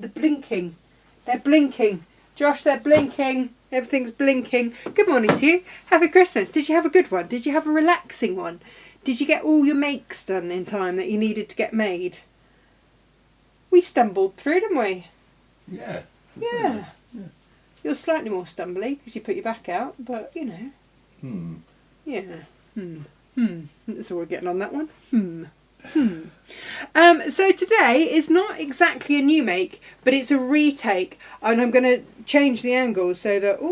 the blinking. They're blinking. Josh, they're blinking. Everything's blinking. Good morning to you. Happy Christmas. Did you have a good one? Did you have a relaxing one? Did you get all your makes done in time that you needed to get made? We stumbled through, didn't we? Yeah. Yeah. You're slightly more stumbly because you put your back out, but you know. Yeah. That's all we're getting on that one. So today is not exactly a new make, but it's a retake, and I'm going to change the angle so that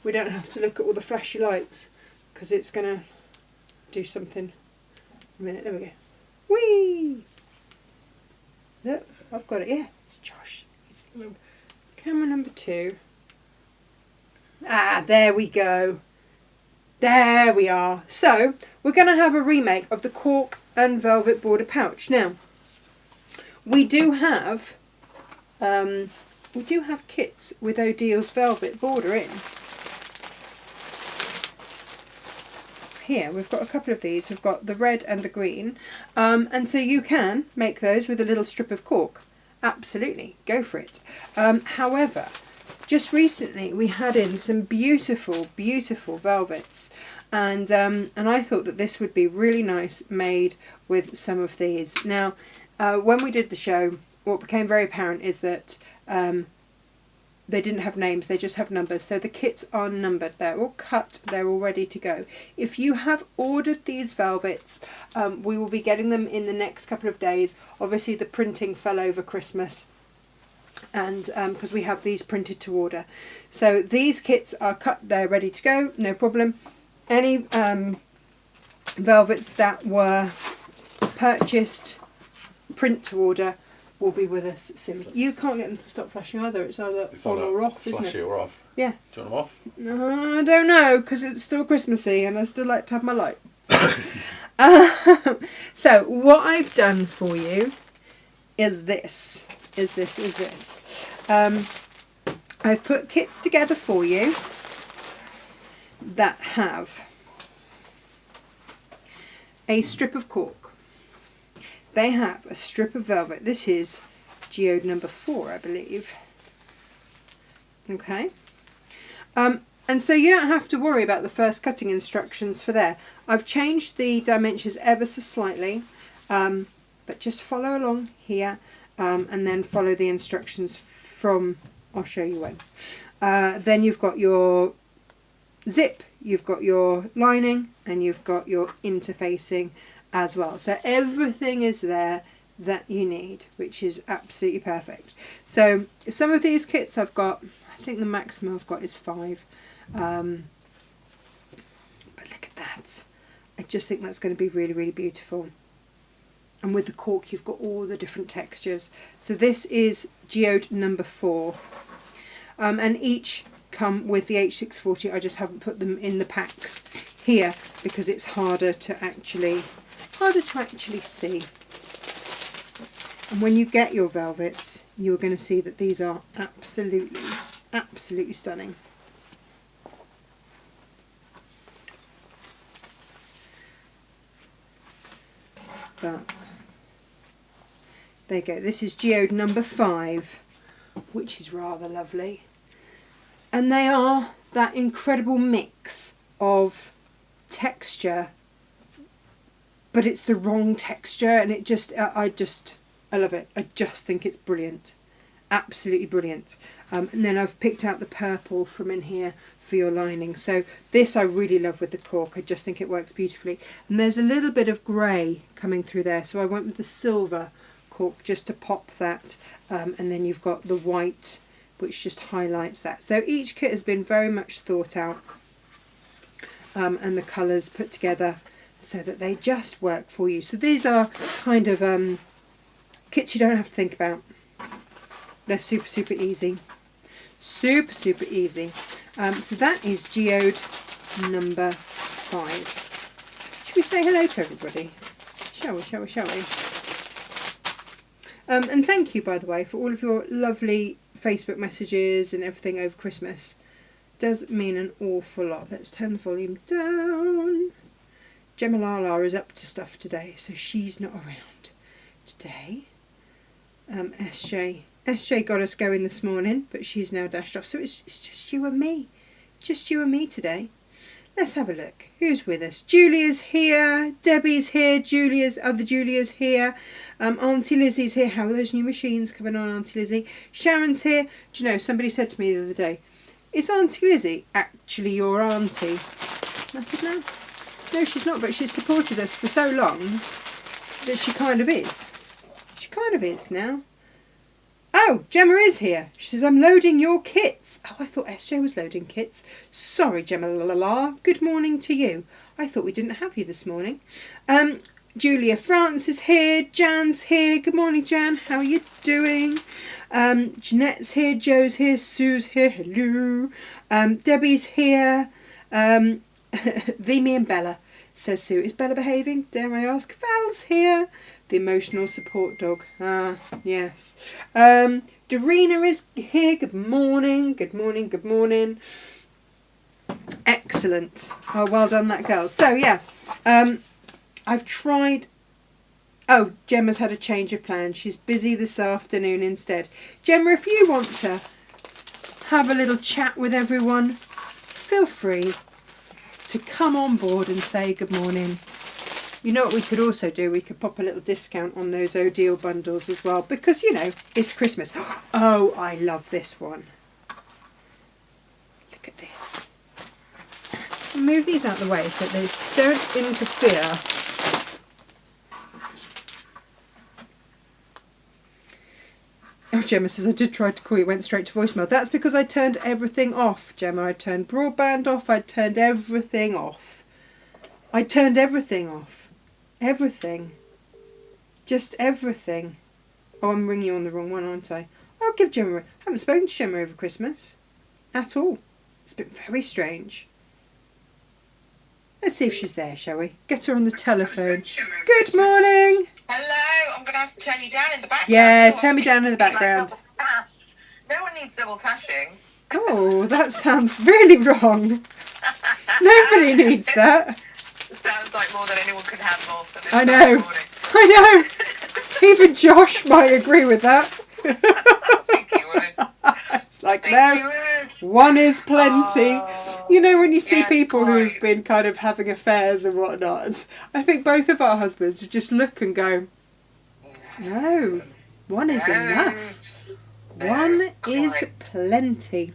we don't have to look at all the flashy lights, because it's going to do something. A minute, there we go. Whee! Look, I've got it. Yeah, it's Josh. It's camera number 2. Ah, there we go. There we are. So we're going to have a remake of the cork and velvet border pouch. Now, we do have kits with Odile's velvet border in. Here we've got a couple of these. We've got the red and the green, and so you can make those with a little strip of cork. Absolutely, go for it. However, just recently we had in some beautiful velvets, and I thought that this would be really nice made with some of these. Now, when we did the show, what became very apparent is that they didn't have names, they just have numbers. So the kits are numbered, they're all cut, they're all ready to go. If you have ordered these velvets, we will be getting them in the next couple of days. Obviously the printing fell over Christmas, and because we have these printed to order. So these kits are cut, they're ready to go, no problem. Any velvets that were purchased print to order will be with us soon. You can't get them to stop flashing either. It's either on or off, isn't it? Flashy or off. Yeah. Do you want them off? I don't know, because it's still Christmassy and I still like to have my light. So what I've done for you is this. I've put kits together for you that have a strip of cork. They have a strip of velvet. This is geode number 4, I believe. Okay. And so you don't have to worry about the first cutting instructions for there. I've changed the dimensions ever so slightly, but just follow along here, and then follow the instructions from, I'll show you when. Then you've got your zip, you've got your lining, and you've got your interfacing as well. So everything is there that you need, which is absolutely perfect. So some of these kits I've got, I think the maximum I've got is 5. But look at that. I just think that's going to be really, really beautiful. And with the cork you've got all the different textures. So this is geode number 4. And each come with the H640. I just haven't put them in the packs here because it's harder to actually see. And when you get your velvets, you're going to see that these are absolutely stunning. But there you go. This is geode number 5, which is rather lovely. And they are that incredible mix of texture, but it's the wrong texture, and it just, I love it. I just think it's brilliant. Absolutely brilliant. And then I've picked out the purple from in here for your lining. So this I really love with the cork. I just think it works beautifully. And there's a little bit of grey coming through there, so I went with the silver cork just to pop that. And then you've got the white, which just highlights that. So each kit has been very much thought out, and the colours put together so that they just work for you. So these are kind of kits you don't have to think about. They're super easy. Super easy. So that is geode number 5. Should we say hello to everybody? Shall we? And thank you, by the way, for all of your lovely Facebook messages and everything over Christmas. Does mean an awful lot. Let's turn the volume down. Gemalala is up to stuff today, so she's not around today. SJ SJ got us going this morning, but she's now dashed off. So it's just you and me. Just you and me today. Let's have a look. Who's with us? Julia's here. Debbie's here. Other Julia's here. Auntie Lizzie's here. How are those new machines coming on, Auntie Lizzie? Sharon's here. Do you know, somebody said to me the other day, is Auntie Lizzie actually your auntie? I said, no. No, she's not, but she's supported us for so long that she kind of is. She kind of is now. Oh, Gemma is here. She says, I'm loading your kits. Oh, I thought SJ was loading kits. Sorry, Gemma. Good morning to you. I thought we didn't have you this morning. Julia France is here. Jan's here. Good morning, Jan. How are you doing? Jeanette's here. Joe's here. Sue's here. Hello. Debbie's here. Vimy and Bella, says Sue. Is Bella behaving? Dare I ask? Val's here. The emotional support dog. Ah, yes. Dorina is here. Good morning. Good morning. Good morning. Excellent. Oh, well done, that girl. So, yeah. I've tried... Oh, Gemma's had a change of plan. She's busy this afternoon instead. Gemma, if you want to have a little chat with everyone, feel free to come on board and say good morning. You know what we could also do? We could pop a little discount on those Odile bundles as well. Because, you know, it's Christmas. Oh, I love this one. Look at this. Move these out of the way so they don't interfere. Oh, Gemma says, I did try to call you, it went straight to voicemail. That's because I turned everything off, Gemma. I turned broadband off. I turned everything off. I turned everything off. Everything. Just everything. Oh, I'm ringing you on the wrong one, aren't I? I'll give Gemma I haven't spoken to Gemma over Christmas. At all. It's been very strange. Let's see if she's there, shall we? Get her on the telephone. Good morning. Hello. I'm going to have to turn you down in the background. Yeah, turn me down in the background. No one needs double tashing. Oh, that sounds really wrong. Nobody needs that. Sounds like more than anyone could handle for this I know. I know. Even Josh might agree with that. I think you would. It's like, no, one is plenty. You know, when you see people who've been kind of having affairs and whatnot, I think both of our husbands would just look and go, no, one is enough. One is plenty.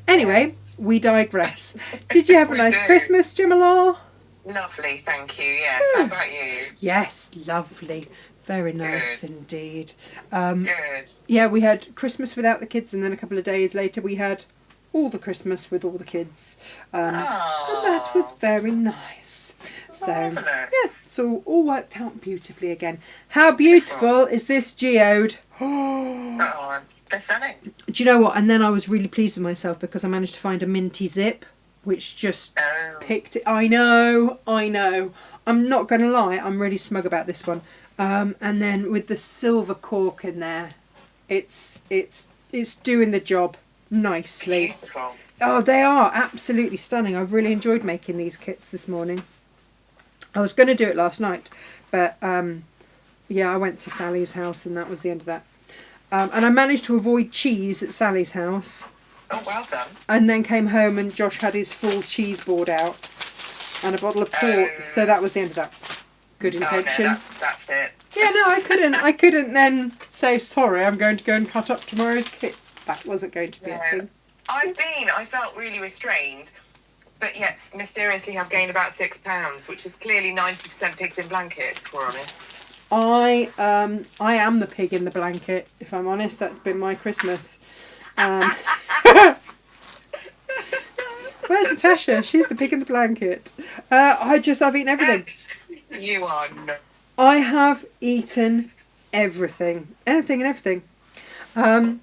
Anyway, we digress. Did you have a nice Christmas, Gemma? Lovely, thank you. Yes, how about you? Yes, lovely. Very nice indeed. Good. Yeah, we had Christmas without the kids, and then a couple of days later we had all the Christmas with all the kids. And that was very nice. So, yeah, it's all worked out beautifully again. How beautiful is this geode? Oh, they're stunning. Do you know what? And then I was really pleased with myself because I managed to find a minty zip, which just picked it. I know. I'm not going to lie, I'm really smug about this one. And then with the silver cork in there, it's doing the job nicely. Beautiful. Oh, they are absolutely stunning. I've really enjoyed making these kits this morning. I was going to do it last night, but yeah, I went to Sally's house and that was the end of that. And I managed to avoid cheese at Sally's house. Oh, well done. And then came home and Josh had his full cheese board out and a bottle of port. So that was the end of that. Good intention. No, that's it. Yeah, no, I couldn't then say, sorry, I'm going to go and cut up tomorrow's kits. That wasn't going to be a thing. I felt really restrained, but yet mysteriously have gained about 6 pounds, which is clearly 90% pigs in blankets, if we're honest. I am the pig in the blanket, if I'm honest. That's been my Christmas. Where's Natasha? She's the pig in the blanket. I've eaten everything. You are no. I have eaten everything. Anything and everything. And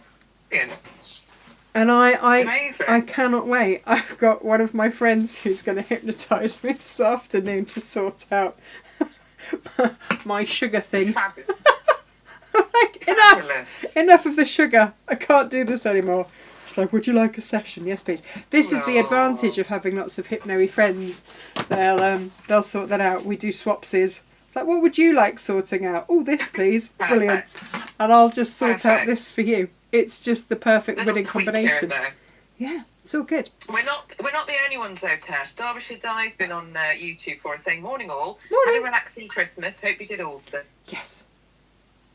I cannot wait. I've got one of my friends who's going to hypnotise me this afternoon to sort out my sugar thing. Like, enough of the sugar. I can't do this anymore. She's like, would you like a session? Yes, please. This is the advantage of having lots of hypno-y friends. They'll sort that out. We do swapsies. It's like, what would you like sorting out? Oh, this please. Brilliant. And I'll just sort out this for you. It's just the perfect Little winning tweak here combination. and there. Yeah, it's all good. We're not the only ones though, Tash. Derbyshire Dye's been on YouTube for us saying, morning all. Morning. Had a relaxing Christmas. Hope you did also. Yes.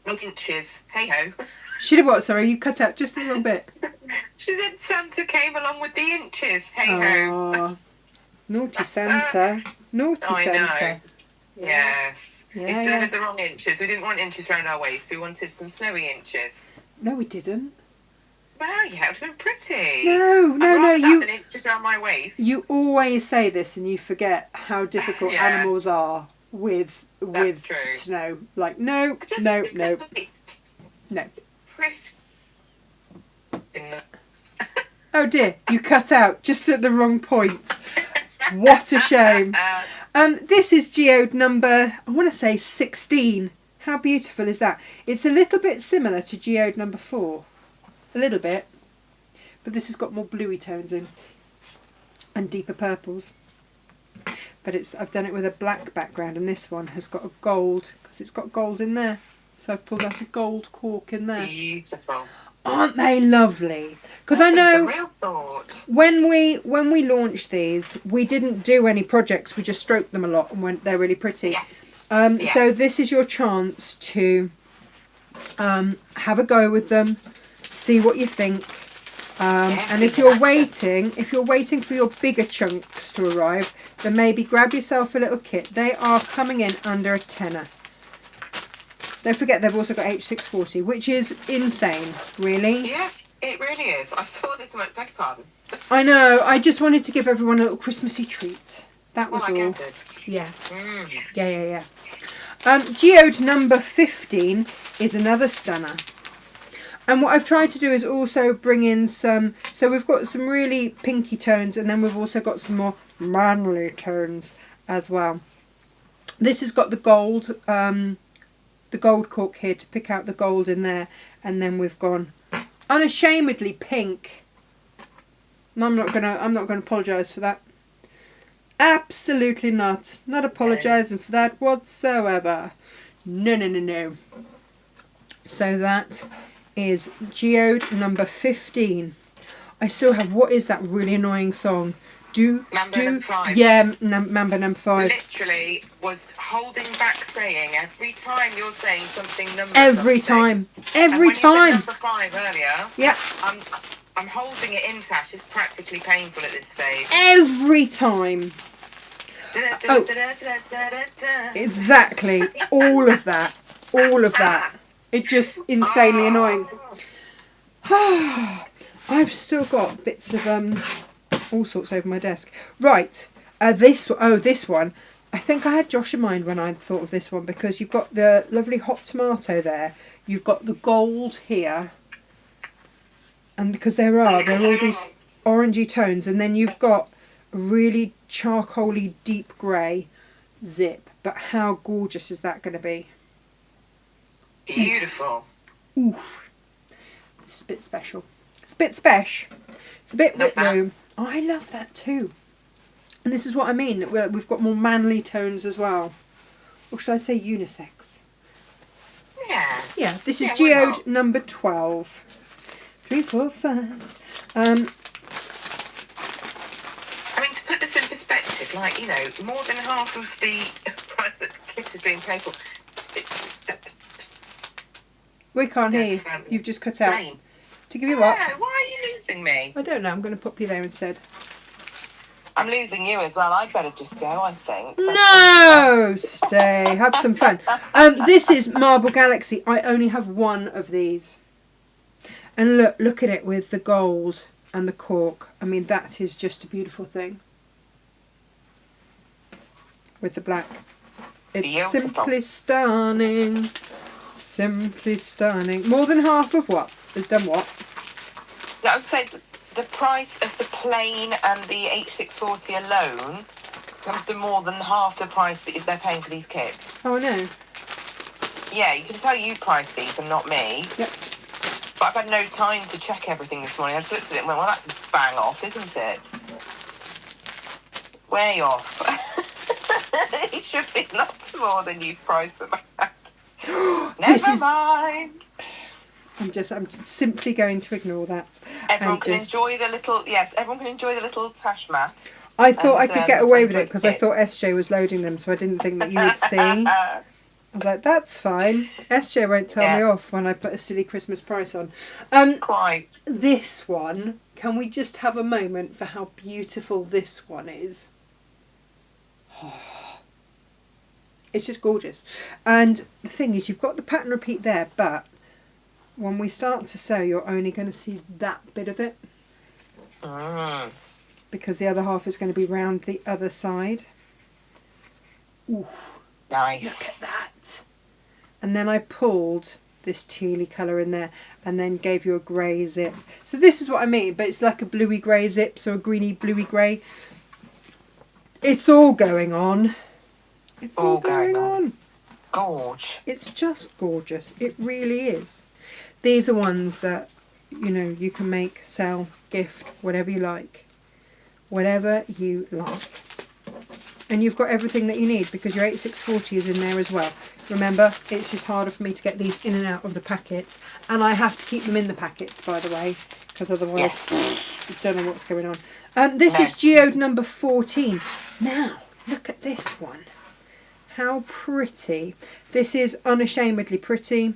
No inches. Hey ho. She did what? Sorry, you cut out just a little bit. She said Santa came along with the inches. Hey ho. Oh, naughty Santa. Naughty I Santa. know. Yes. Yeah, He's yeah. delivered the wrong inches. We didn't want inches round our waist. We wanted some snowy inches. No, we didn't. Well, yeah, it would have been pretty. No. I'd rather that than inches round my waist. You always say this and you forget how difficult Yeah. animals are with That's true. snow. Like, no. Oh dear, you cut out just at the wrong point. What a shame. This is geode number, I want to say 16. How beautiful is that? It's a little bit similar to geode number 4. A little bit. But this has got more bluey tones in. And deeper purples. But I've done it with a black background, and this one has got a gold, because it's got gold in there. So I've pulled out a gold cork in there. Beautiful. Aren't they lovely? Because I know Real thought. when we launched these, we didn't do any projects. We just stroked them a lot, and they're really pretty. Yeah. So this is your chance to have a go with them, see what you think. And if you're waiting for your bigger chunks to arrive, then maybe grab yourself a little kit. They are coming in under a tenner. Don't forget they've also got H640, which is insane, really. Yes, it really is. I saw this and went, beg your pardon. I know, I just wanted to give everyone a little Christmassy treat. That was Well, I all. get it. Yeah. Mm. Yeah. Geode number 15 is another stunner. And what I've tried to do is also bring in some, so we've got some really pinky tones, and then we've also got some more manly tones as well. This has got the gold cork here to pick out the gold in there, and then we've gone unashamedly pink. And I'm not gonna apologise for that. Absolutely not. Not apologising for that whatsoever. No. So that is geode number 15. I still have, what is that really annoying song? Mamba number 5. Yeah, Mamba number 5. Literally was holding back saying every time you're saying something number. Every time. Every and when time. You said number 5 earlier. Yeah. I'm holding it in, Tash. It's practically painful at this stage. Every time. Oh. Exactly. All of that. It's just insanely annoying. I've still got bits of all sorts over my desk. Right. This one. I think I had Josh in mind when I thought of this one, because you've got the lovely hot tomato there. You've got the gold here. And because there are all these orangey tones, and then you've got a really charcoaly deep grey zip. But how gorgeous is that going to be? Beautiful. Oof. It's a bit special. It's a bit spesh. It's a bit Love that. room. Oh, I love that too. And this is what I mean. We've got more manly tones as well. Or should I say unisex? Yeah. Yeah, this is Yeah, why geode not? number 12. 3, 4, 5. I mean, to put this in perspective, like, you know, more than half of the price that the kit is being paid for. We can't hear you. Yes, You've just cut out. Rain. To give you what? Yeah, why are you losing me? I don't know. I'm going to pop you there instead. I'm losing you as well. I'd better just go, I think. No! Stay. Have some fun. This is Marble Galaxy. I only have one of these. And look at it with the gold and the cork. I mean, that is just a beautiful thing. With the black. It's Beautiful. simply stunning. Simply stunning. More than half of what? Has done what? I would say the price of the plain and the H640 alone comes to more than half the price that they're paying for these kits. Oh, I know. Yeah, you can tell you priced these and not me. Yep. But I've had no time to check everything this morning. I just looked at it and went, well, that's bang off, isn't it? Way off. It should be lots more than you've priced them at. Never mind. I'm simply going to ignore that. Everyone can enjoy the little tash maps. I thought I could get away with it because I thought SJ was loading them, so I didn't think that you would see. I was like, that's fine. SJ won't tell me off when I put a silly Christmas price on. Quite. This one, can we just have a moment for how beautiful this one is? It's just gorgeous. And the thing is, you've got the pattern repeat there, but when we start to sew, you're only going to see that bit of it. Because the other half is going to be round the other side. Ooh, nice. Look at that. And then I pulled this tealy colour in there and then gave you a grey zip. So this is what I mean, but it's like a bluey grey zip, so a greeny bluey grey. It's all going on. It's all going on. Gorge. It's just gorgeous. It really is. These are ones that, you know, you can make, sell, gift, whatever you like. Whatever you like. And you've got everything that you need because your 8640 is in there as well. Remember, it's just harder for me to get these in and out of the packets. And I have to keep them in the packets, by the way, because otherwise I don't know what's going on. This is geode number 14. Now, look at this one. How pretty. This is unashamedly pretty.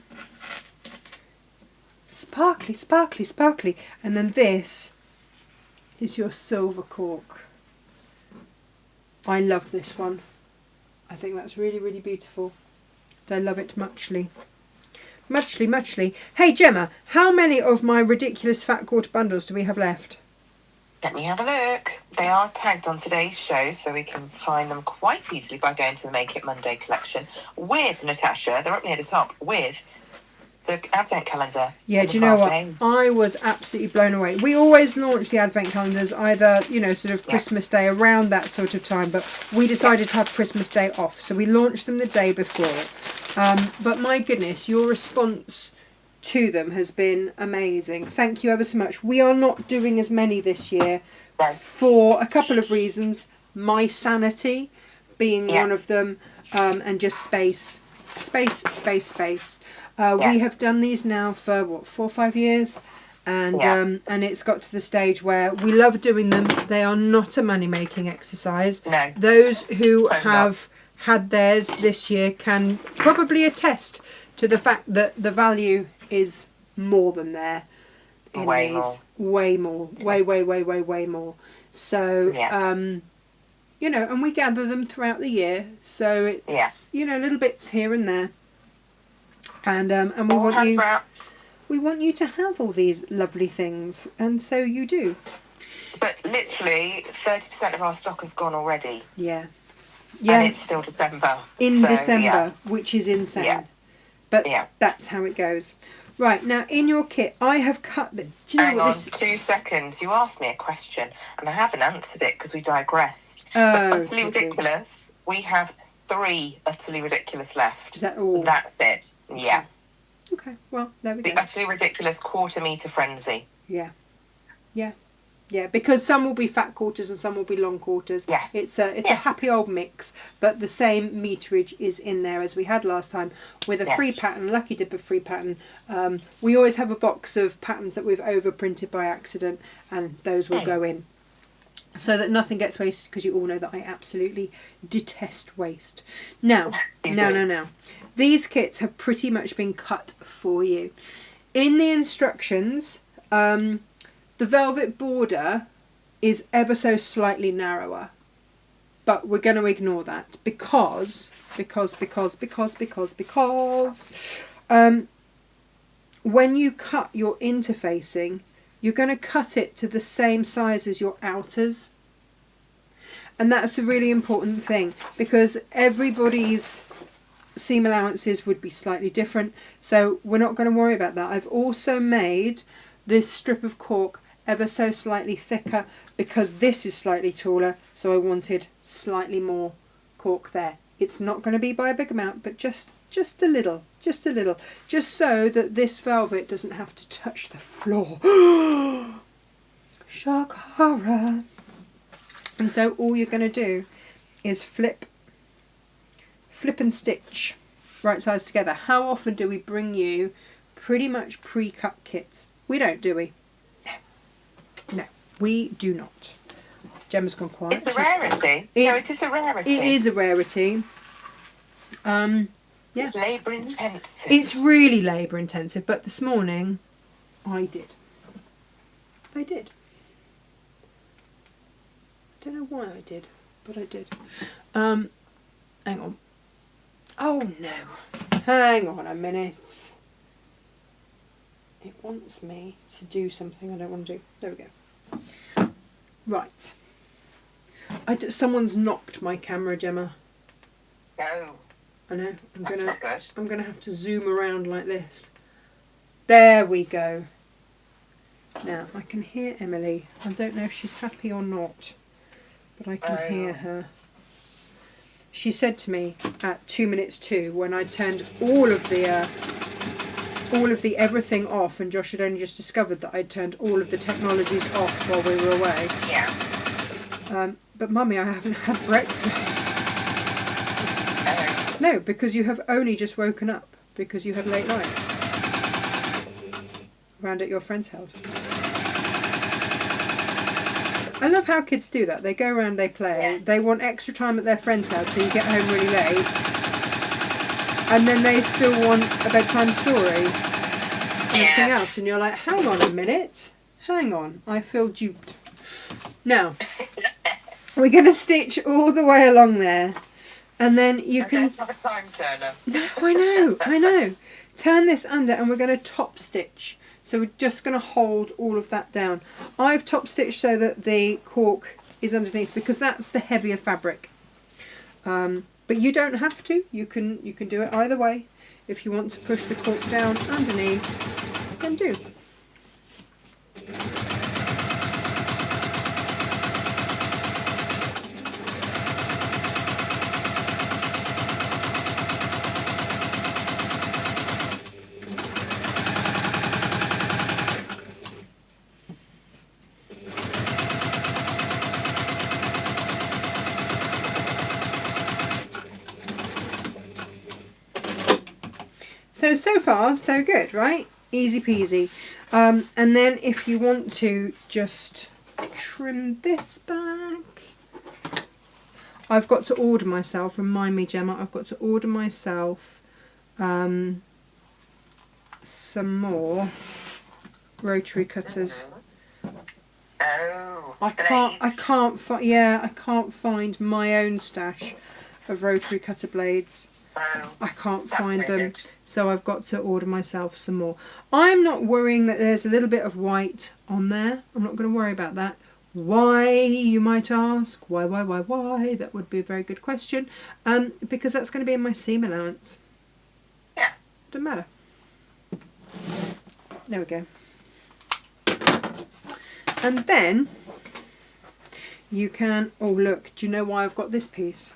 Sparkly, sparkly, sparkly. And then this is your silver cork. I love this one. I think that's really, really beautiful. I love it muchly. Muchly, muchly. Hey Gemma, how many of my ridiculous fat quarter bundles do we have left? Let me have a look. They are tagged on today's show, so we can find them quite easily by going to the Make It Monday collection with Natasha. They're up near the top with the advent calendar. Yeah, do you know what? I was absolutely blown away. We always launch the advent calendars either, you know, sort of Christmas Day, around that sort of time, but we decided to have Christmas Day off, so we launched them the day before. But my goodness, your response to them has been amazing. Thank you ever so much. We are not doing as many this year for a couple of reasons. My sanity being one of them, and just space. We have done these now for what, 4 or 5 years, and it's got to the stage where we love doing them. They are not a money making exercise. No. Those who have had theirs this year can probably attest to the fact that the value is more than there in way these. More. Way more. Way more. So you know, and we gather them throughout the year, so it's you know, little bits here and there. And we want you to have all these lovely things, and so you do. But literally 30% of our stock has gone already. Yeah. And it's still December. December, which is insane. Yeah. But that's how it goes. Right, now in your kit, I have cut the... Do you know Hang what on, this... 2 seconds. You asked me a question, and I haven't answered it because we digressed. But utterly ridiculous, we have 3 utterly ridiculous left. Is that all? That's it. Yeah. Okay, well, there we go. The utterly ridiculous quarter-metre frenzy. Yeah. Yeah, because some will be fat quarters and some will be long quarters. Yes. It's a happy old mix, but the same meterage is in there as we had last time with a free pattern, lucky dipper free pattern. We always have a box of patterns that we've overprinted by accident, and those will go in, so that nothing gets wasted, because you all know that I absolutely detest waste. Now. These kits have pretty much been cut for you. In the instructions, the velvet border is ever so slightly narrower, but we're going to ignore that because when you cut your interfacing, you're going to cut it to the same size as your outers. And that's a really important thing, because everybody's seam allowances would be slightly different, so we're not going to worry about that. I've also made this strip of cork ever so slightly thicker because this is slightly taller, so I wanted slightly more cork there. It's not going to be by a big amount, but just a little, just so that this velvet doesn't have to touch the floor. Shock horror. And so all you're going to do is flip and stitch right sides together. How often do we bring you pretty much pre-cut kits. We don't, do we? No, we do not. Gemma's gone quiet. It's a rarity. It is a rarity. It is a rarity. Yeah. It's labour intensive. It's really labour intensive, but this morning I did. I don't know why I did, but I did. Hang on. Oh no. Hang on a minute. It wants me to do something I don't want to do. There we go. Right. Someone's knocked my camera, Gemma. Oh. I know. That's not good. I'm gonna have to zoom around like this. There we go. Now I can hear Emily. I don't know if she's happy or not, but I can hear her. She said to me at 2 minutes to, when I turned all of the everything off, and Josh had only just discovered that I'd turned all of the technologies off while we were away. Yeah. But Mummy, I haven't had breakfast. No, because you have only just woken up because you had late night round at your friend's house. I love how kids do that. They go around, they play, yes. They want extra time at their friend's house so you get home really late, and then they still want a bedtime story and everything else, and you're like, hang on a minute, hang on, I feel duped. Now, we're going to stitch all the way along there. And then you can... don't have a time turner. No, I know. Turn this under and we're going to top stitch. So we're just going to hold all of that down. I've top stitched so that the cork is underneath because that's the heavier fabric. But you don't have to. You can do it either way. If you want to push the cork down underneath, then do. So far, so good, right? Easy peasy. And then if you want to just trim this back. I've got to order myself, remind me, Gemma, I've got to order myself some more rotary cutters. Oh, I can't find my own stash of rotary cutter blades. I can't find them, so I've got to order myself some more. I'm not worrying that there's a little bit of white on there. I'm not going to worry about that. Why, you might ask? Why? That would be a very good question. Because that's going to be in my seam allowance. Yeah. Doesn't matter. There we go. And then you can... Oh, look. Do you know why I've got this piece?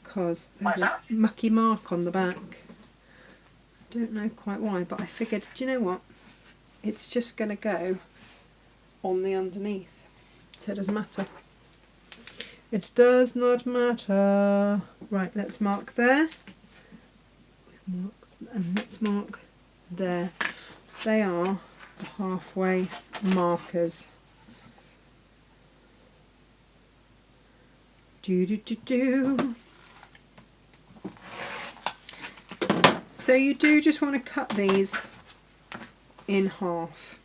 Because there's a mucky mark on the back. I don't know quite why, but I figured, do you know what? It's just going to go on the underneath. So it doesn't matter. It does not matter. Right, let's mark there. And let's mark there. They are the halfway markers. Do. So you do just want to cut these in half.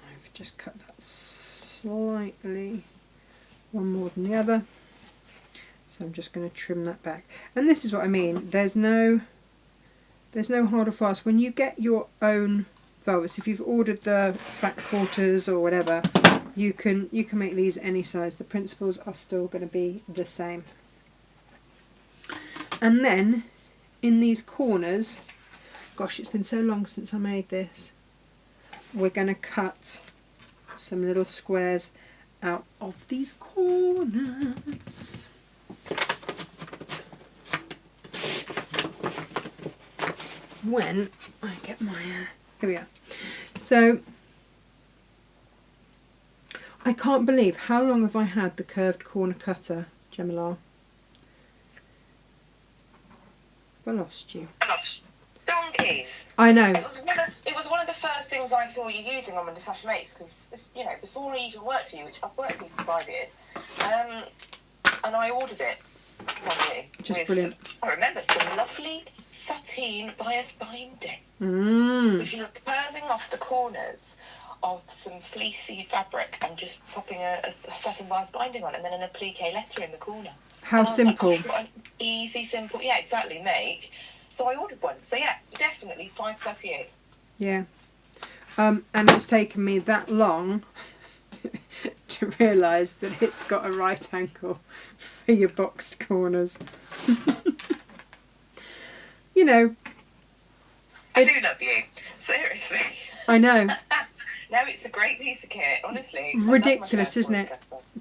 I've just cut that slightly, one more than the other. So I'm just going to trim that back. And this is what I mean. There's no hard or fast. When you get your own velvets, if you've ordered the fat quarters or whatever, you can make these any size. The principles are still going to be the same. And then in these corners, gosh, it's been so long since I made this, we're going to cut some little squares out of these corners. When I get my... here we are. So I can't believe how long have I had the curved corner cutter, Gemma. I lost you? Gosh, donkeys. I know. It was one of the first things I saw you using on Natasha Makes, because, you know, before I even worked for you, which I've worked for you for 5 years, and I ordered it from you. Just brilliant. I remember some lovely sateen bias binding. Mm. Which you curving off the corners of some fleecy fabric and just popping a satin bias binding on it, and then an applique letter in the corner. How simple. Like, what an easy, simple, yeah, exactly, make. So I ordered one. So yeah, definitely 5+ years. Yeah. And it's taken me that long to realise that it's got a right angle for your boxed corners. You know. I do love you. Seriously. I know. No, it's a great piece of kit, honestly. Ridiculous, isn't it?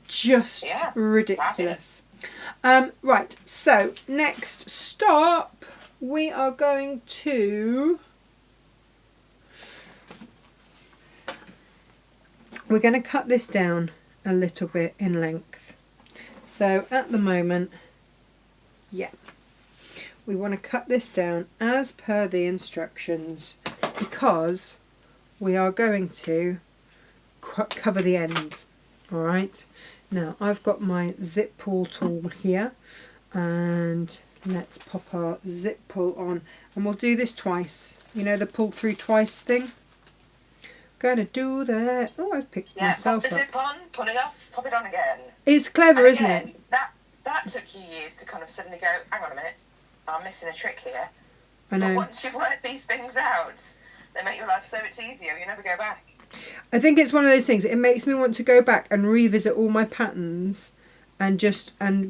Just ridiculous. Right, so next stop, we are going to... We're going to cut this down a little bit in length. So at the moment, yeah, we want to cut this down as per the instructions, because we are going to cover the ends. All right. Now I've got my zip pull tool here, and let's pop our zip pull on, and we'll do this twice. You know, the pull through twice thing. Gonna do that. Oh, I've picked myself up. Pop the zip on, pull it off, pop it on again. It's clever, isn't it? That took you years to kind of suddenly go, hang on a minute, I'm missing a trick here. I know. But once you've worked these things out, they make your life so much easier. You never go back. I think it's one of those things. It makes me want to go back and revisit all my patterns and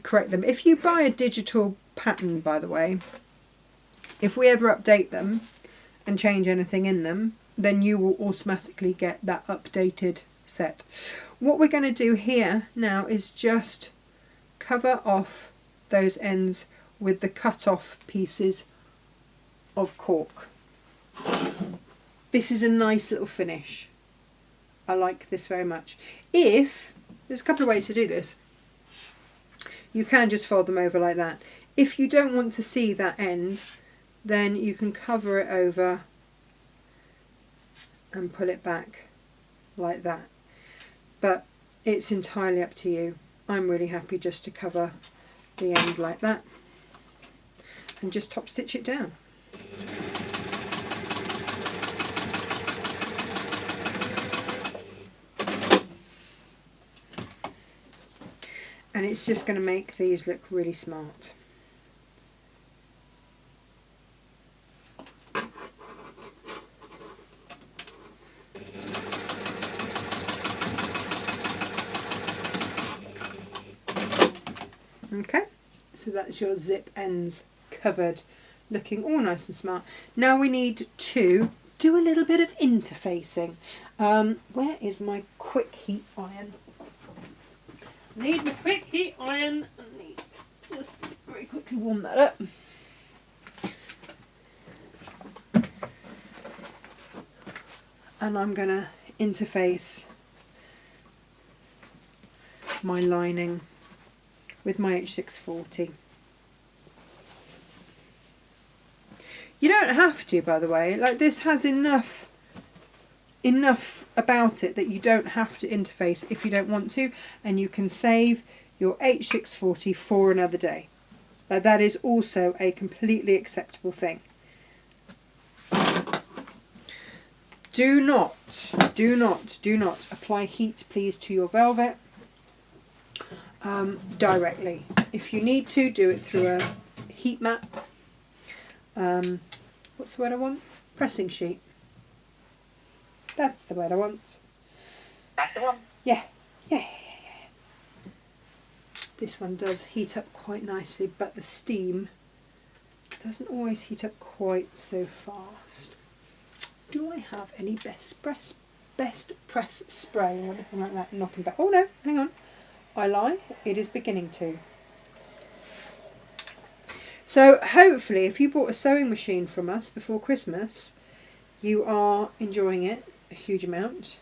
correct them. If you buy a digital pattern, by the way, if we ever update them and change anything in them, then you will automatically get that updated set. What we're going to do here now is just cover off those ends with the cut off pieces of cork. This is a nice little finish. I like this very much. There's a couple of ways to do this. You can just fold them over like that. If you don't want to see that end, then you can cover it over and pull it back like that. But it's entirely up to you. I'm really happy just to cover the end like that and just top stitch it down. And it's just going to make these look really smart. Okay, so that's your zip ends covered, looking all nice and smart. Now we need to do a little bit of interfacing. Where is my quick heat iron? Need my quick heat iron. I need to just very quickly warm that up. And I'm going to interface my lining with my H640. You don't have to, by the way. Like, this has enough about it that you don't have to interface if you don't want to, and you can save your H640 for another day. That is also a completely acceptable thing. Do not apply heat, please, to your velvet directly. If you need to, do it through a heat mat. What's the word I want? Pressing sheet. That's the word I want. That's the one. Yeah. This one does heat up quite nicely, but the steam doesn't always heat up quite so fast. Do I have any best press spray or anything like that knocking back? Oh no, hang on. I lie. It is beginning to. So hopefully, if you bought a sewing machine from us before Christmas, you are enjoying it a huge amount.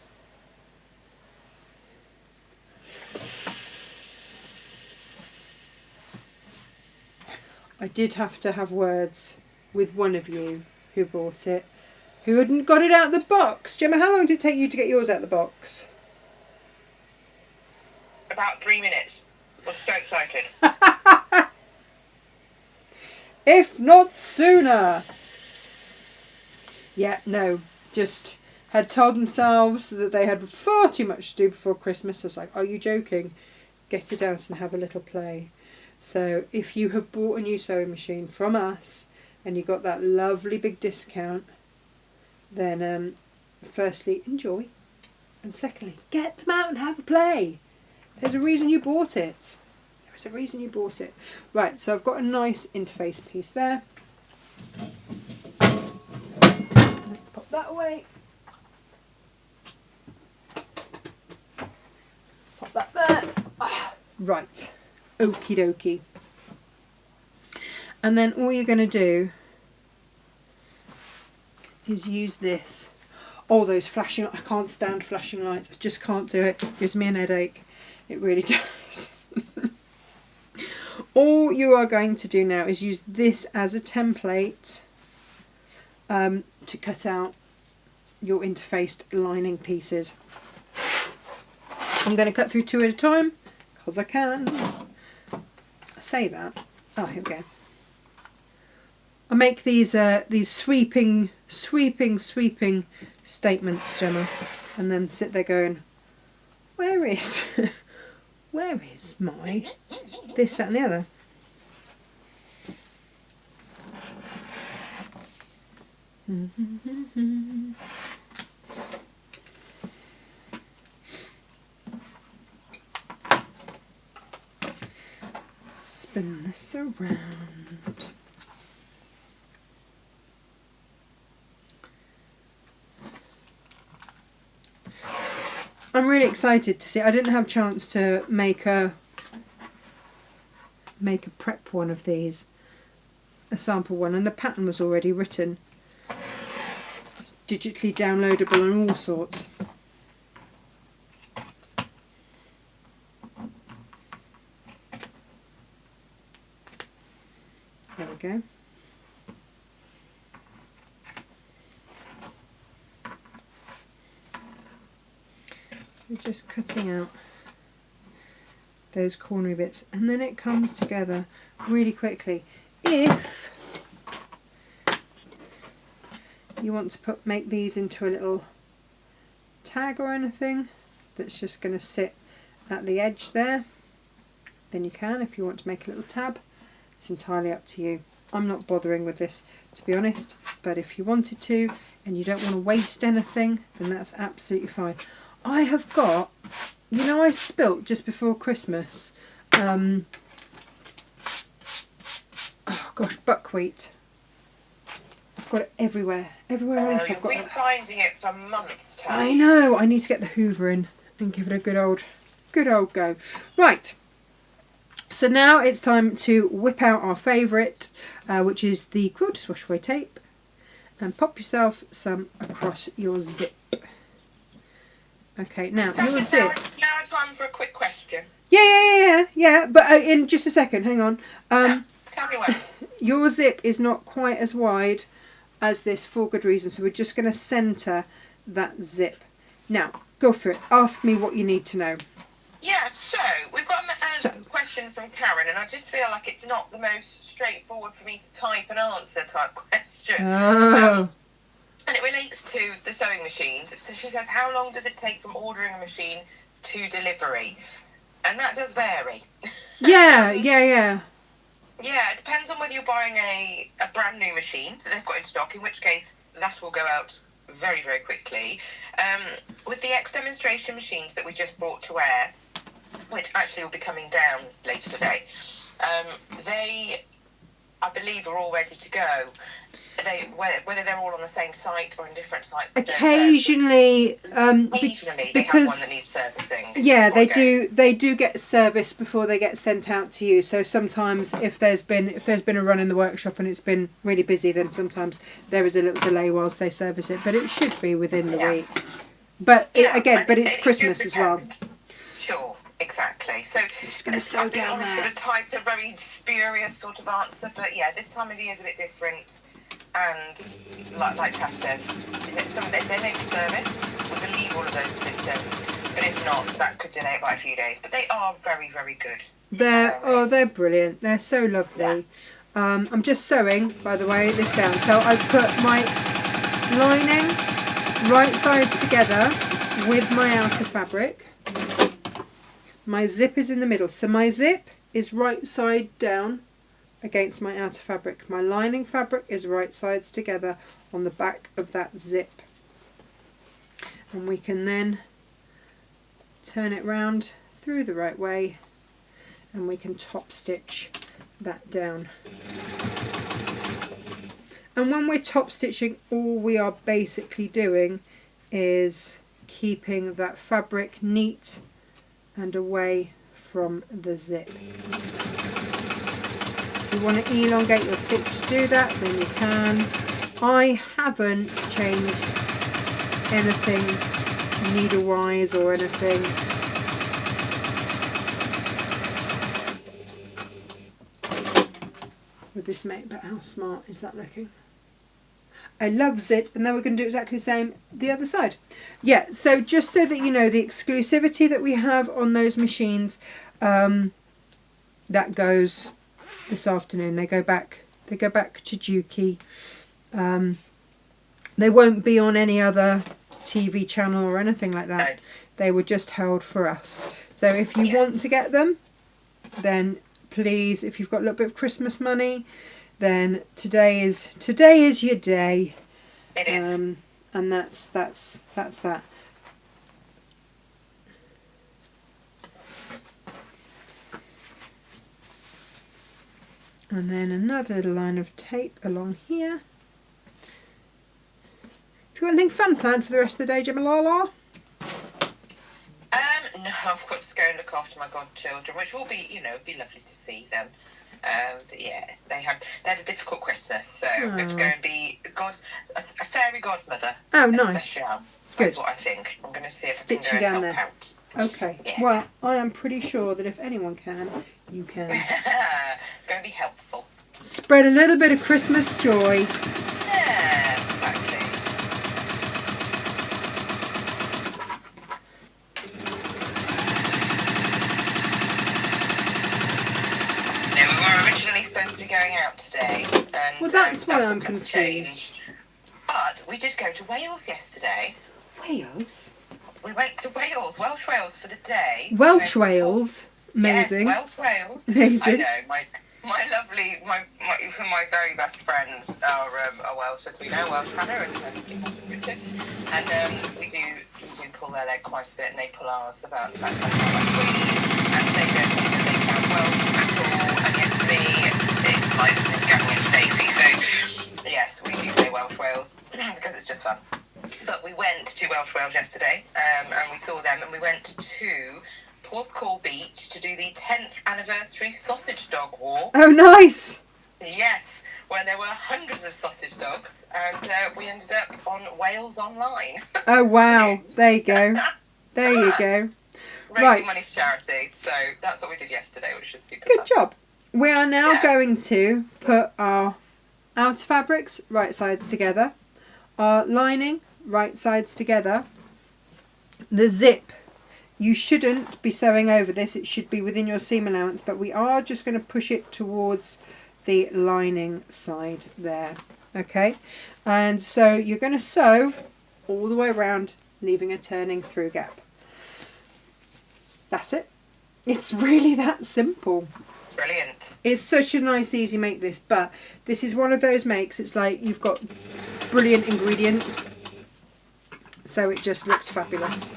I did have to have words with one of you who bought it, who hadn't got it out of the box. Gemma, how long did it take you to get yours out of the box? About 3 minutes. I was so excited. If not sooner. Yeah, no. Just had told themselves that they had far too much to do before Christmas. I was like, are you joking? Get it out and have a little play. So if you have bought a new sewing machine from us and you got that lovely big discount, then firstly, enjoy. And secondly, get them out and have a play. There's a reason you bought it. There's a reason you bought it. Right, so I've got a nice interface piece there. Let's pop that away. Pop that there. Right, okie dokie. And then all you're going to do is use this. Oh, those flashing, I can't stand flashing lights. I just can't do it. It gives me an headache. It really does. All you are going to do now is use this as a template to cut out your interfaced lining pieces. I'm going to cut through 2 at a time because I can. I say that. Oh, here we go. I make these sweeping statements, Gemma, and then sit there going, where is my this, that and the other? Spin this around. I'm really excited to see. I didn't have a chance to make a prep one of these, a sample one, and the pattern was already written. It's digitally downloadable and all sorts. There we go. We're just cutting out those cornery bits, and then it comes together really quickly. If you want to make these into a little tag or anything that's just going to sit at the edge there, then you can. If you want to make a little tab, it's entirely up to you. I'm not bothering with this, to be honest, but if you wanted to and you don't want to waste anything, then that's absolutely fine. I have got, you know, I spilt just before Christmas, oh gosh, buckwheat. I've got it everywhere. Everywhere I look, I've got it. You've been finding it for months, Tash. I know, I need to get the Hoover in and give it a good old go. Right, so now it's time to whip out our favourite, which is the quilter's wash away tape, and pop yourself some across your zip. Okay, now your zip. Now time for a quick question. Yeah. But in just a second, hang on. Tell me when. Your zip is not quite as wide as this for good reason, so we're just going to centre that zip. Now, go for it. Ask me what you need to know. Yeah, so we've got a question from Karen, and I just feel like it's not the most straightforward for me to type and answer type question. Oh. And it relates to the sewing machines. So she says, how long does it take from ordering a machine to delivery? And that does vary. Yeah. Yeah, it depends on whether you're buying a brand new machine that they've got in stock, in which case that will go out very, very quickly. With the ex-demonstration machines that we just brought to air, which actually will be coming down later today, they, I believe, are all ready to go. Whether they're all on the same site or on different sites. Occasionally, they have one that needs servicing. Yeah, they do. They do get service before they get sent out to you. So sometimes, if there's been a run in the workshop and it's been really busy, then sometimes there is a little delay whilst they service it. But it should be within the week. But it's Christmas as well. Sure. Exactly. So I'm just going to sew down there. Sort of type a very spurious sort of answer, but yeah, this time of year is a bit different. and like Tash says, they may be serviced. We believe all of those have been serviced, but if not, that could delay it by a few days. But they are very, very good. They're brilliant. They're so lovely. Yeah. I'm just sewing, by the way, this down. So I put my lining right sides together with my outer fabric. My zip is in the middle. So my zip is right side down against my outer fabric. My lining fabric is right sides together on the back of that zip. And we can then turn it round through the right way and we can top stitch that down. And when we're top stitching, all we are basically doing is keeping that fabric neat and away from the zip. If you want to elongate your stitch to do that, then you can. I haven't changed anything needle wise or anything. With this mate, but how smart is that looking? I loves it, and then we're going to do exactly the same the other side. Yeah, so just so that you know the exclusivity that we have on those machines, that goes this afternoon. They go back to Juki. They won't be on any other TV channel or anything like that. No. They were just held for us. So if you want to get them, then please, if you've got a little bit of Christmas money, then today is your day. It is. And that's that. And then another little line of tape along here. Have you got anything fun planned for the rest of the day, Gemalala? No, I've got to go and look after my godchildren, which will be, be lovely to see them. But yeah, they had a difficult Christmas, so I'm going to go and be a fairy godmother. Oh, nice. Special. Good. That's what I think. I'm going to see if Stitch I you can down go and there. help out. Okay. Yeah. Well, I am pretty sure that if anyone can, you can. It's going to be helpful. Spread a little bit of Christmas joy. Yeah, exactly. Yeah, we were originally supposed to be going out today, and Well, that's why I'm had to confused. change. But we did go to Wales yesterday. Wales? We went to Wales, Welsh Wales for the day. Welsh We went to Wales? Amazing. Yes, Welsh Wales. Amazing. I know, my lovely, my very best friends are Welsh, as we know, Welsh Hannah and Richard. And we do pull their leg quite a bit, and they pull ours about the fact that and they don't think that they sound Welsh at all. And yet to me, it's like listening to Gavin and Stacey. So yes, we do say Welsh Wales because it's just fun. But we went to Welsh Wales yesterday, and we saw them, and we went to Porthcawl Beach to do the 10th anniversary sausage dog walk. Oh, nice. Yes, where there were hundreds of sausage dogs, and we ended up on Wales Online. Oh, wow. There you go. There you go. Raising money for charity, so that's what we did yesterday, which was super Good fun. job. We are now going to put our outer fabrics right sides together, our lining right sides together, the zip. You shouldn't be sewing over this, it should be within your seam allowance, but we are just going to push it towards the lining side there. Okay, and so you're going to sew all the way around, leaving a turning through gap. That's it. It's really that simple. Brilliant. It's such a nice, easy make this, but this is one of those makes, it's like you've got brilliant ingredients, so it just looks fabulous.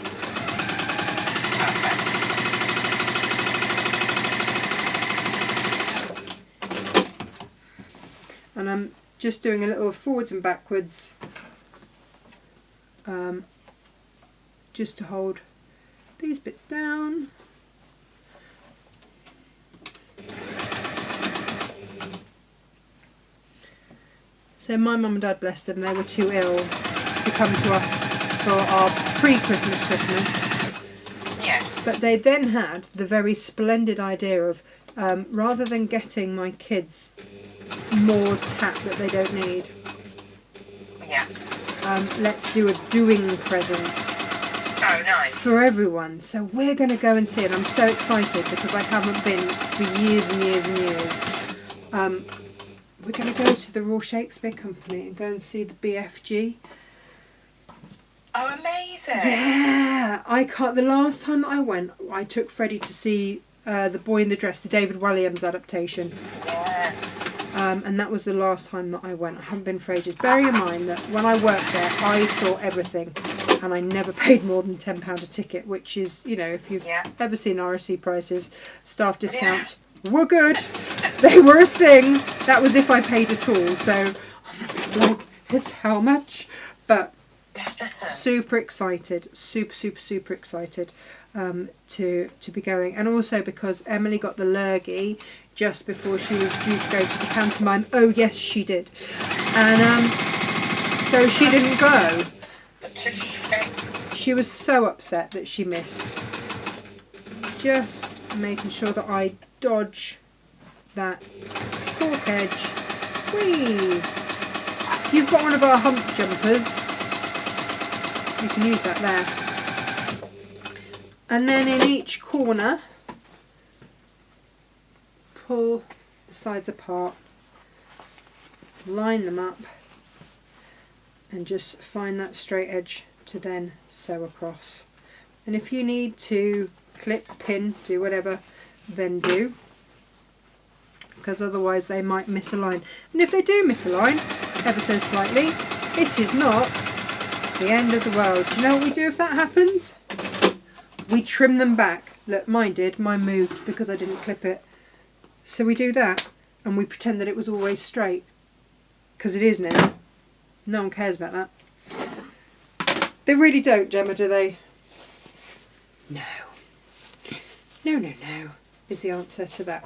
And I'm just doing a little forwards and backwards, just to hold these bits down. So my mum and dad, bless them, they were too ill to come to us for our pre-Christmas Christmas. Yes. But they then had the very splendid idea of, rather than getting my kids more tat that they don't need, Yeah. Let's do a doing present. Oh, nice. For everyone. So we're going to go and see it. I'm so excited because I haven't been for years and years and years. We're going to go to the Royal Shakespeare Company and go and see the BFG. Oh, amazing. Yeah. I can't. The last time I went, I took Freddie to see The Boy in the Dress, the David Walliams adaptation. Yes. And that was the last time that I went. I haven't been for ages. Bearing in mind that when I worked there, I saw everything. And I never paid more than £10 a ticket, which is, you know, if you've ever seen RSC prices, staff discounts were good. They were a thing. That was if I paid at all. So I'm like, it's how much? But super excited. Super excited to be going. And also because Emily got the lurgy just before she was due to go to the pantomime. Oh, yes, she did. And so she didn't go. She was so upset that she missed. Just making sure that I dodge that cork edge. Whee! You've got one of our hump jumpers. You can use that there. And then in each corner, pull the sides apart, line them up, and just find that straight edge to then sew across. And if you need to clip, pin, do whatever, then do, because otherwise they might misalign. And if they do misalign ever so slightly, it is not the end of the world. Do you know what we do if that happens? We trim them back. Look, mine did. Mine moved because I didn't clip it. So we do that and we pretend that it was always straight, because it is now. No one cares about that. They really don't, Gemma, do they? No. No, is the answer to that.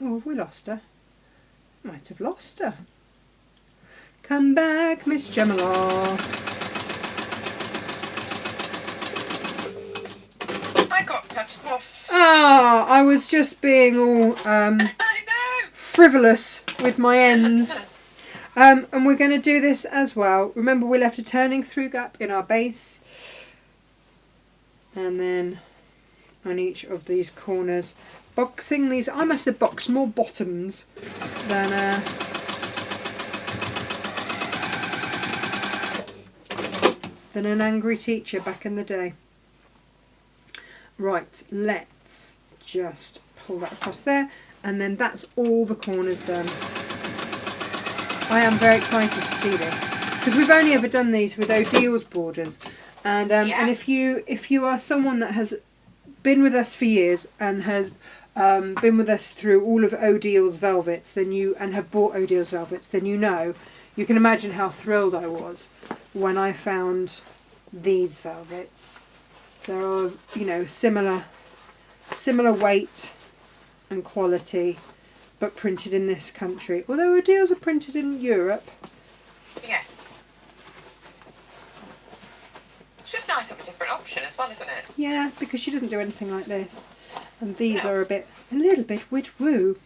Oh, have we lost her? Might have lost her. Come back, Miss Gemma. I got cut off. Ah, I was just being all I know. frivolous with my ends. And we're going to do this as well. Remember, we left a turning through gap in our base. And then on each of these corners, boxing these. I must have boxed more bottoms than an angry teacher back in the day. Right, let's just pull that across there, and then that's all the corners done. I am very excited to see this because we've only ever done these with Odile's borders, and if you are someone that has been with us for years and has been with us through all of Odile's velvets, then you have bought Odile's velvets, then you can imagine how thrilled I was when I found these velvets. They're all, you know, similar weight and quality, but printed in this country. Although Odile's are printed in Europe. Yes. It's just nice to have a different option as well, isn't it? Yeah, because she doesn't do anything like this. And these are a little bit wit-woo.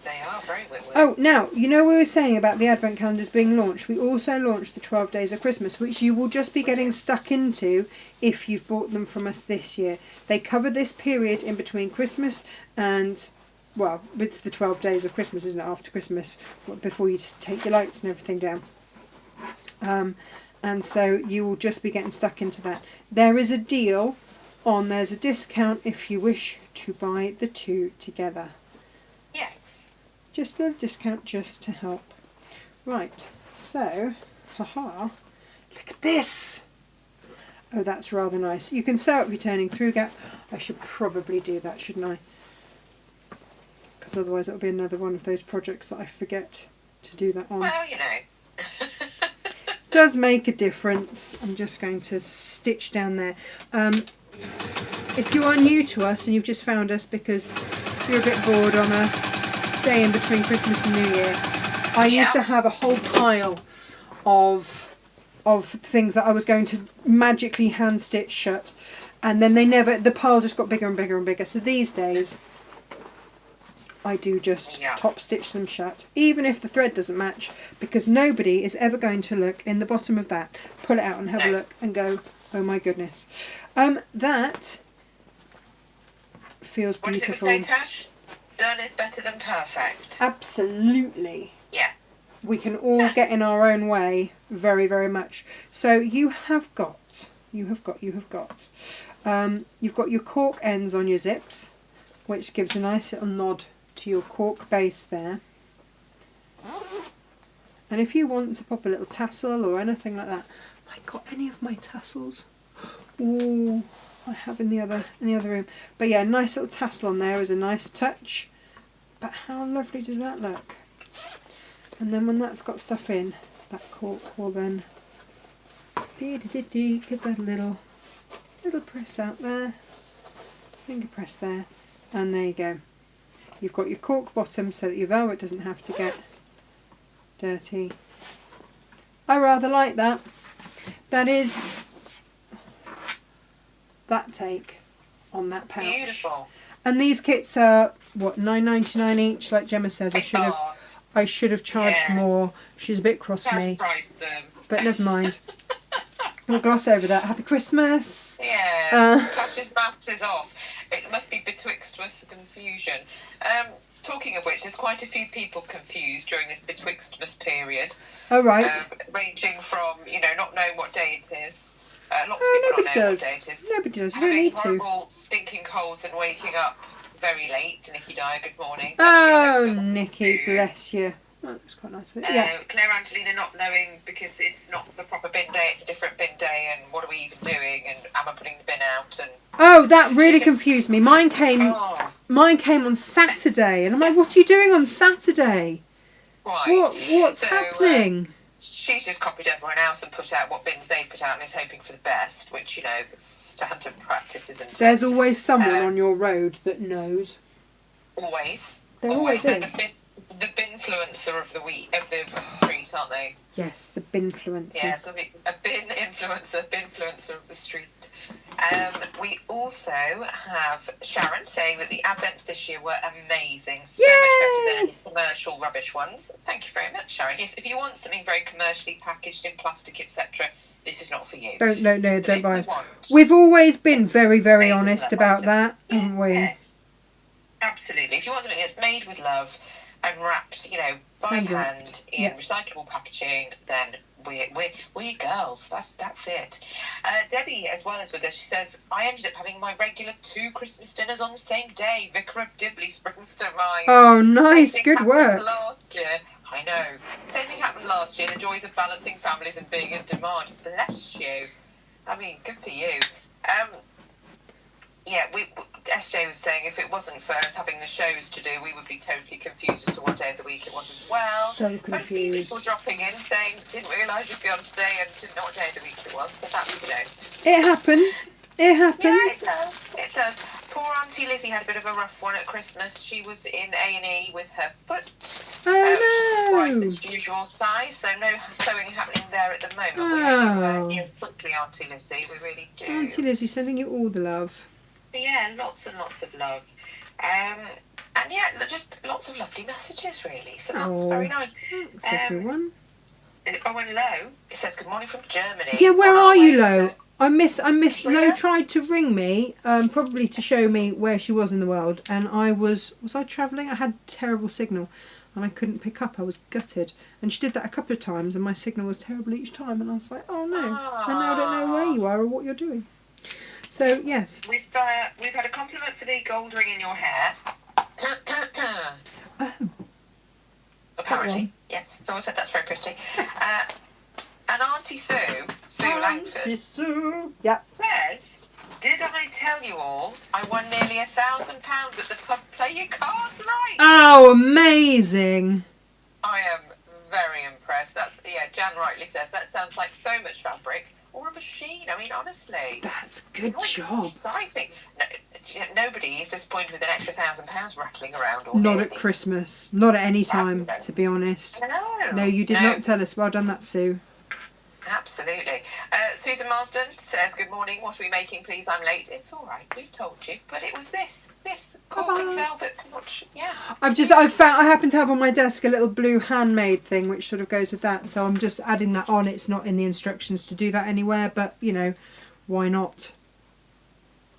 They are very wit-woo. Oh, now, you know we were saying about the Advent calendars being launched. We also launched the 12 Days of Christmas, which you will just be getting stuck into if you've bought them from us this year. They cover this period in between Christmas and, well, it's the 12 Days of Christmas, isn't it, after Christmas, before you take your lights and everything down. And so you will just be getting stuck into that. There is a deal on, there's a discount if you wish to buy the two together. Yes. Just a little discount just to help. Right, so, haha, look at this. Oh, that's rather nice. You can sew up your turning through gap. I should probably do that, shouldn't I? Because otherwise it'll be another one of those projects that I forget to do that on. Well, you know. Does make a difference. I'm just going to stitch down there. If you are new to us and you've just found us because you're a bit bored on a day in between Christmas and New Year, I used to have a whole pile of things that I was going to magically hand stitch shut, and then the pile just got bigger and bigger and bigger. So these days I do just Yeah. top stitch them shut, even if the thread doesn't match, because nobody is ever going to look in the bottom of that, pull it out and have a look and go, oh my goodness. That feels What beautiful. does it say, Tash? Done is better than perfect. Absolutely. Yeah. We can all get in our own way very, very much. So you've got you've got your cork ends on your zips, which gives a nice little nod to your cork base there. And if you want to pop a little tassel or anything like that, have I got any of my tassels? Oh, I have in the other room. But yeah, nice little tassel on there is a nice touch. But how lovely does that look? And then when that's got stuff in, that cork will then give that a little press out there, finger press there, and there you go. You've got your cork bottom so that your velvet doesn't have to get dirty. I rather like that. That is that take on that pouch. Beautiful. And these kits are what, $9.99 each, like Gemma says. I should have charged more. She's a bit cross with me. Priced them. But never mind. We'll gloss over that. Happy Christmas. Yeah. Tasha's maths is off. It must be betwixt us confusion. Talking of which, there's quite a few people confused during this betwixtmas period. Oh, right. Ranging from, not knowing what day it is. Lots of people not knowing what day it is. Nobody does. You don't need to. Horrible stinking colds and waking up very late. And if you die, good morning. Oh, Nikki, bless you. Oh, that's quite nice. Yeah. Claire Angelina not knowing because it's not the proper bin day, it's a different bin day, and what are we even doing, and am I putting the bin out? And oh, that really confused me. Mine came on Saturday, and I'm like, what are you doing on Saturday? Right. What's happening? She's just copied everyone else and put out what bins they put out and is hoping for the best, which, standard practice, isn't it? There's always someone on your road that knows. Always. There always is. The binfluencer of the week, of the street, aren't they? Yes, the binfluencer. Yeah, so a binfluencer of the street. We also have Sharon saying that the Advents this year were amazing. So much better than commercial rubbish ones. Thank you very much, Sharon. Yes, if you want something very commercially packaged in plastic, etc., this is not for you. Don't buy it. We've always been very, very honest about that, haven't we? Yes, absolutely. If you want something that's made with love and wrapped, by hand in recyclable packaging, then we're girls. That's it. Debbie, as well as with us, she says, I ended up having my regular 2 Christmas dinners on the same day. Vicar of Dibley springs to mind. Oh, nice. Good work. Last year, I know. Same thing happened last year. The joys of balancing families and being in demand. Bless you. I mean, good for you. SJ was saying if it wasn't for us having the shows to do, we would be totally confused as to what day of the week it was as well. So confused. People dropping in saying, didn't realise you'd be on today and didn't know what day of the week it was. So that's, It happens. It happens. Yeah, it does. Poor Auntie Lizzie had a bit of a rough one at Christmas. She was in A&E with her foot. Oh, no. Which is twice its usual size, so no sewing happening there at the moment. Oh. We quickly, Auntie Lizzie, we really do. Auntie Lizzie, sending you all the love. Yeah, lots and lots of love. And just lots of lovely messages, really. So that's very nice. Thanks, everyone. Owen Lowe says, good morning from Germany. Yeah, where are you, Lo? I missed. Lo tried to ring me, probably to show me where she was in the world, and was I travelling? I had terrible signal, and I couldn't pick up. I was gutted, and she did that a couple of times, and my signal was terrible each time, and I was like, oh no, I now don't know where you are or what you're doing. So yes, we've had a compliment for the gold ring in your hair. Apparently, yes. Someone said that's very pretty. And Auntie Sue Langford, yep, says, did I tell you all I won nearly £1,000 at the pub? Play your cards right. Oh, amazing! I am very impressed. Jan rightly says that sounds like so much fabric. Or a machine. I mean, honestly. That's good job. Exciting. Nobody is disappointed with an extra £1,000 rattling around. Not at Christmas. Not at any time, to be honest. No. No, you did not tell us. Well done, that Sue. Absolutely. Susan Marsden says, good morning. What are we making, please? I'm late. It's all right. We've told you. But it was this Cork and velvet pouch. Yeah. I happen to have on my desk a little blue handmade thing which sort of goes with that. So I'm just adding that on. It's not in the instructions to do that anywhere. But, you know, why not?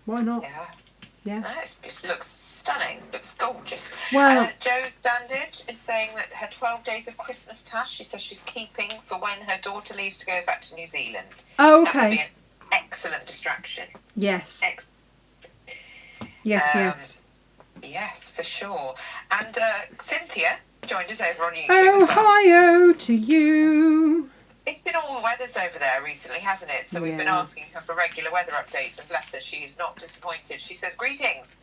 Why not? Yeah. No, it just looks stunning. Looks gorgeous. Wow. Jo Standage is saying that her 12 days of Christmas tash, she says she's keeping for when her daughter leaves to go back to New Zealand. Oh, That would be okay. an excellent distraction. Yes. Excellent. Yes. Yes, for sure. And Cynthia joined us over on YouTube Oh, as well. hi-oh to you. It's been all the weathers over there recently, hasn't it? So we've been asking her for regular weather updates, and bless her, she is not disappointed. She says, greetings.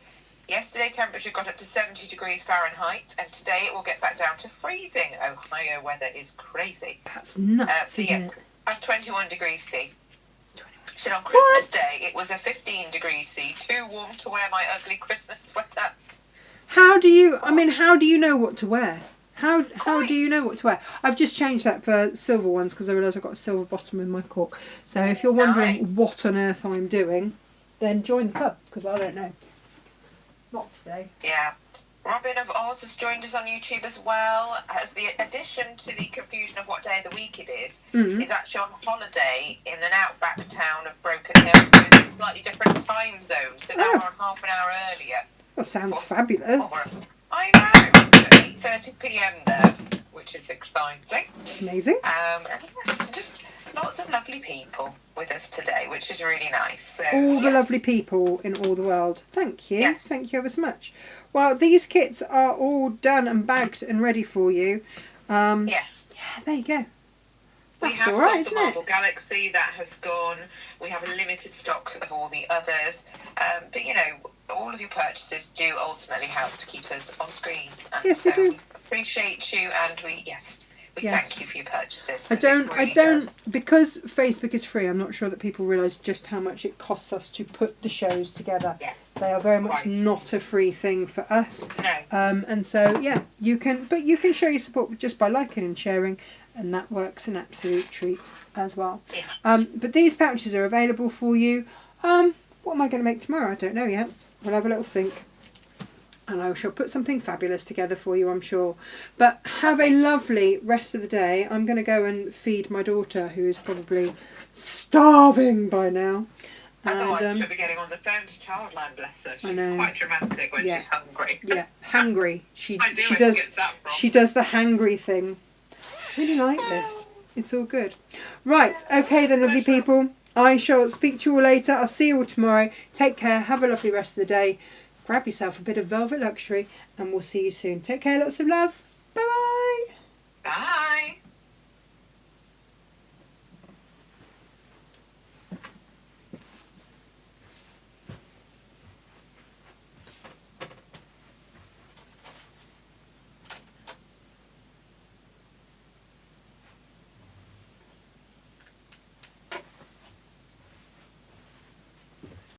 Yesterday temperature got up to 70 degrees Fahrenheit, and today it will get back down to freezing. Ohio weather is crazy. That's nuts, isn't it? That's 21 degrees C. She said on Christmas Day it was a 15 degrees C, too warm to wear my ugly Christmas sweater. How do you know what to wear? How do you know what to wear? I've just changed that for silver ones because I realise I've got a silver bottom in my Cork. So if you're wondering what on earth I'm doing, then join the club because I don't know. Not today. Yeah. Robin of Oz has joined us on YouTube as well. As the addition to the confusion of what day of the week it is actually on holiday in an outback town of Broken Hill. So it's a slightly different time zone. So now we're on half an hour earlier. That sounds fabulous. I know. It's 8:30 p.m. there, which is exciting. Amazing. And yes, just lots of lovely people with us today, which is really nice. So, all the lovely people in all the world. Thank you. Yes. Thank you ever so much. Well, these kits are all done and bagged and ready for you. Yes. Yeah, there you go. We That's have all right, stock isn't of it? Marble Galaxy, that has gone. We have a limited stock of all the others. But, you know, all of your purchases do ultimately help to keep us on screen. And Yes, they so do. We appreciate you, and we thank you for your purchases. I don't, does. because Facebook is free, I'm not sure that people realise just how much it costs us to put the shows together. Yeah. They are very much not a free thing for us. No. And so, yeah, you can show your support just by liking and sharing, and that works an absolute treat as well. Yeah. But these pouches are available for you. What am I going to make tomorrow? I don't know yet. We'll have a little think. And I shall put something fabulous together for you, I'm sure. But have a lovely rest of the day. I'm going to go and feed my daughter, who is probably starving by now. Otherwise, she'll be getting on the phone to Childline, bless her. She's quite dramatic when she's hungry. Yeah, hangry. She she does the hangry thing. I really like this. It's all good. Right, okay then, lovely people. I shall speak to you all later. I'll see you all tomorrow. Take care. Have a lovely rest of the day. Grab yourself a bit of velvet luxury and we'll see you soon. Take care. Lots of love.